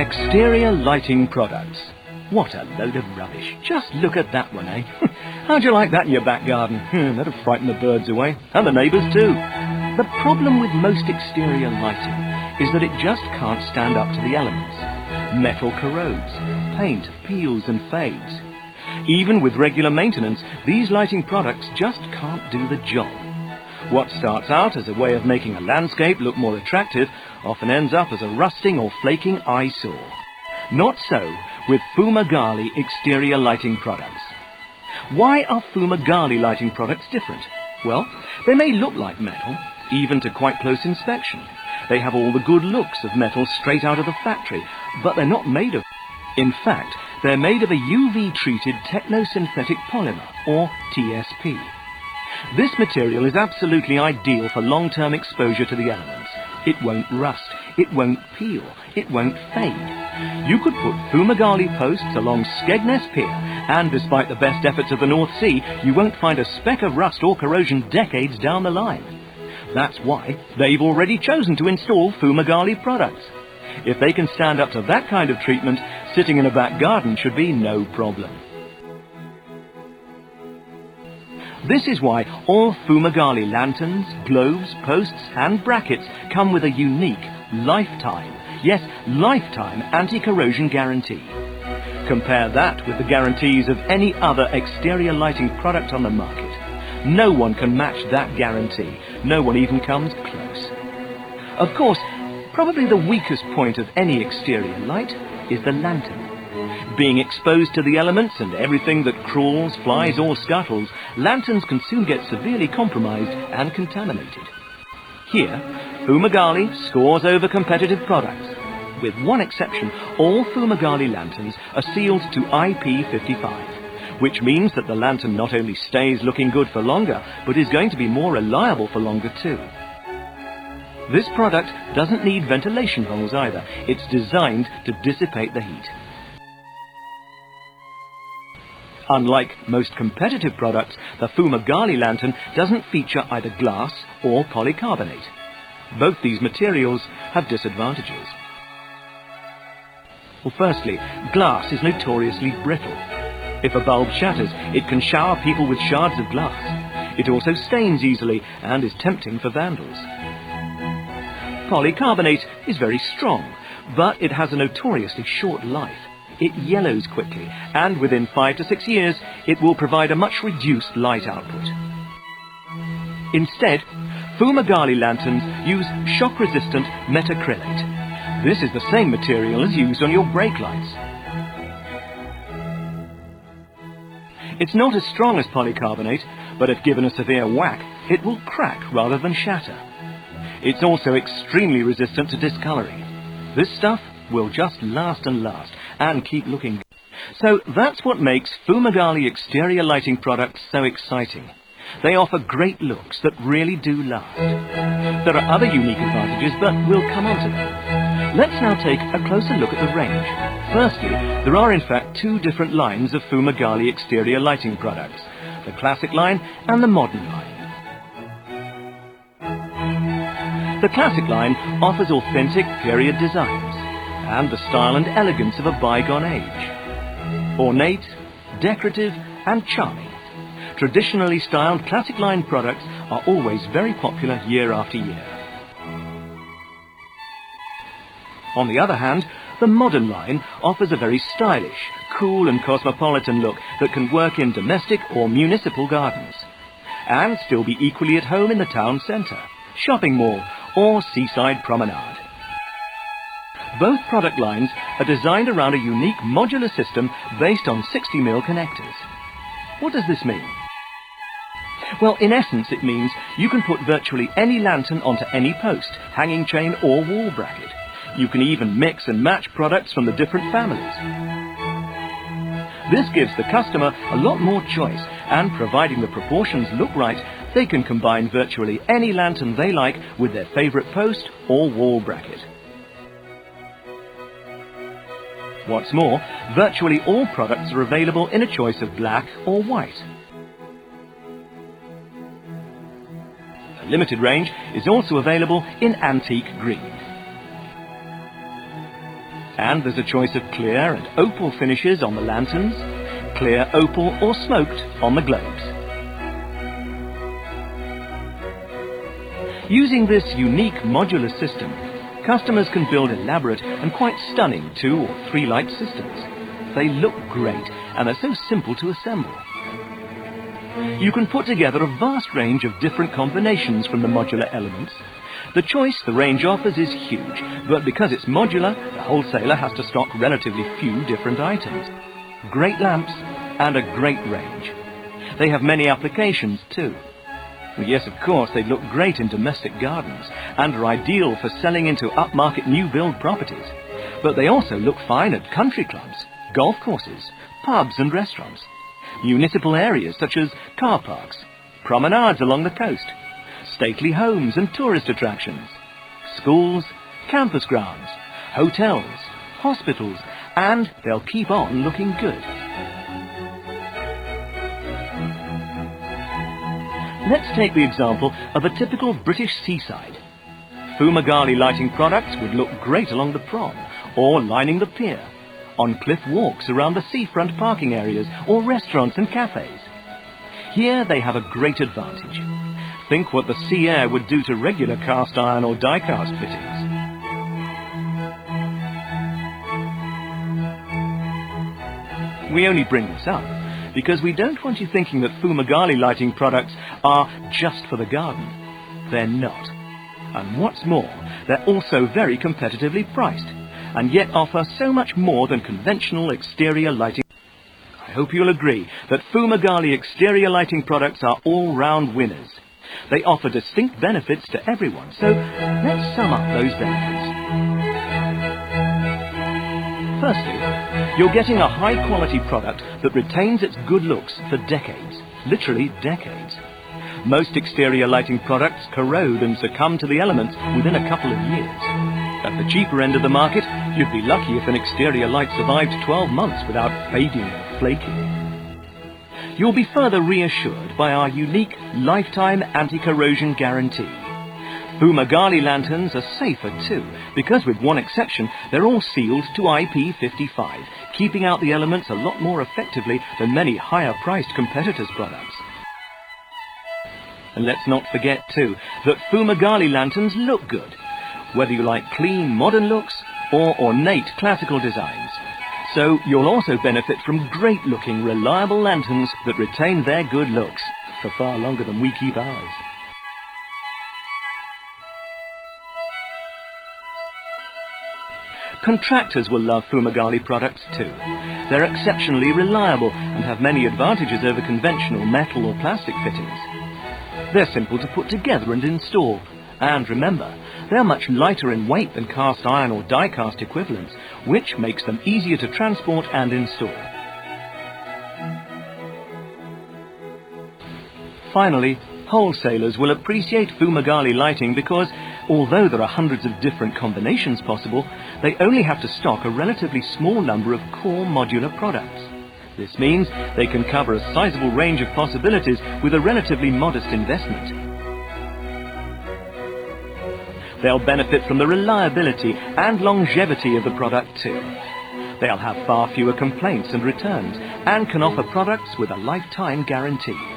Exterior lighting products. What a load of rubbish. Just look at that one, eh? How'd you like that in your back garden? That'd frighten the birds away, and the neighbours too. The problem with most exterior lighting is that it just can't stand up to the elements. Metal corrodes, paint peels and fades. Even with regular maintenance, these lighting products just can't do the job. What starts out as a way of making a landscape look more attractive often ends up as a rusting or flaking eyesore. Not so with Fumagalli exterior lighting products. Why are Fumagalli lighting products different? Well, they may look like metal, even to quite close inspection. They have all the good looks of metal straight out of the factory, but they're not made of. In fact, they're made of a UV-treated technosynthetic polymer, or TSP. This material is absolutely ideal for long-term exposure to the elements. It won't rust, it won't peel, it won't fade. You could put Fumagalli posts along Skegness Pier, and despite the best efforts of the North Sea, you won't find a speck of rust or corrosion decades down the line. That's why they've already chosen to install Fumagalli products. If they can stand up to that kind of treatment, sitting in a back garden should be no problem. This is why all Fumagalli lanterns, globes, posts and brackets come with a unique lifetime, yes, lifetime anti-corrosion guarantee. Compare that with the guarantees of any other exterior lighting product on the market. No one can match that guarantee. No one even comes close. Of course, probably the weakest point of any exterior light is the lantern. Being exposed to the elements and everything that crawls, flies or scuttles, lanterns can soon get severely compromised and contaminated. Here, Fumagalli scores over competitive products. With one exception, all Fumagalli lanterns are sealed to IP55, which means that the lantern not only stays looking good for longer, but is going to be more reliable for longer too. This product doesn't need ventilation holes either. It's designed to dissipate the heat. Unlike most competitive products, the Fumagalli lantern doesn't feature either glass or polycarbonate. Both these materials have disadvantages. Well, firstly, glass is notoriously brittle. If a bulb shatters, it can shower people with shards of glass. It also stains easily and is tempting for vandals. Polycarbonate is very strong, but it has a notoriously short life. It yellows quickly, and within 5 to 6 years, it will provide a much reduced light output. Instead, Fumagalli lanterns use shock-resistant metacrylate. This is the same material as used on your brake lights. It's not as strong as polycarbonate, but if given a severe whack, it will crack rather than shatter. It's also extremely resistant to discoloring. This stuff will just last and last, and keep looking good. So that's what makes Fumagalli exterior lighting products so exciting. They offer great looks that really do last. There are other unique advantages, but we'll come on to them. Let's now take a closer look at the range. Firstly, there are in fact two different lines of Fumagalli exterior lighting products, the classic line and the modern line. The classic line offers authentic period designs and the style and elegance of a bygone age. Ornate, decorative and charming. Traditionally styled classic line products are always very popular year after year. On the other hand, the modern line offers a very stylish, cool and cosmopolitan look that can work in domestic or municipal gardens, and still be equally at home in the town centre, shopping mall or seaside promenade. Both product lines are designed around a unique modular system based on 60mm connectors. What does this mean? Well, in essence it means you can put virtually any lantern onto any post, hanging chain or wall bracket. You can even mix and match products from the different families. This gives the customer a lot more choice, and providing the proportions look right, they can combine virtually any lantern they like with their favourite post or wall bracket. What's more, virtually all products are available in a choice of black or white. A limited range is also available in antique green. And there's a choice of clear and opal finishes on the lanterns, clear opal or smoked on the globes. Using this unique modular system, customers can build elaborate and quite stunning 2 or 3 light systems. They look great and are so simple to assemble. You can put together a vast range of different combinations from the modular elements. The choice the range offers is huge, but because it's modular, the wholesaler has to stock relatively few different items. Great lamps and a great range. They have many applications too. Yes, of course, they look great in domestic gardens and are ideal for selling into upmarket new build properties. But they also look fine at country clubs, golf courses, pubs and restaurants, municipal areas such as car parks, promenades along the coast, stately homes and tourist attractions, schools, campus grounds, hotels, hospitals, and they'll keep on looking good. Let's take the example of a typical British seaside. Fumagalli lighting products would look great along the prom, or lining the pier, on cliff walks around the seafront parking areas, or restaurants and cafes. Here they have a great advantage. Think what the sea air would do to regular cast iron or die-cast fittings. We only bring this up because we don't want you thinking that Fumagalli lighting products are just for the garden. They're not. And what's more, they're also very competitively priced, and yet offer so much more than conventional exterior lighting. I hope you'll agree that Fumagalli exterior lighting products are all-round winners. They offer distinct benefits to everyone, so let's sum up those benefits. Firstly, you're getting a high-quality product that retains its good looks for decades, literally decades. Most exterior lighting products corrode and succumb to the elements within a couple of years. At the cheaper end of the market, you'd be lucky if an exterior light survived 12 months without fading or flaking. You'll be further reassured by our unique lifetime anti-corrosion guarantee. Fumagalli lanterns are safer too, because with one exception, they're all sealed to IP55, keeping out the elements a lot more effectively than many higher-priced competitors' products. And let's not forget too, that Fumagalli lanterns look good, whether you like clean, modern looks or ornate classical designs. So you'll also benefit from great-looking, reliable lanterns that retain their good looks for far longer than we keep ours. Contractors will love Fumagalli products too. They're exceptionally reliable and have many advantages over conventional metal or plastic fittings. They're simple to put together and install. And remember, they're much lighter in weight than cast iron or die-cast equivalents, which makes them easier to transport and install. Finally, wholesalers will appreciate Fumagalli lighting because, although there are hundreds of different combinations possible, they only have to stock a relatively small number of core modular products. This means they can cover a sizable range of possibilities with a relatively modest investment. They'll benefit from the reliability and longevity of the product too. They'll have far fewer complaints and returns and can offer products with a lifetime guarantee.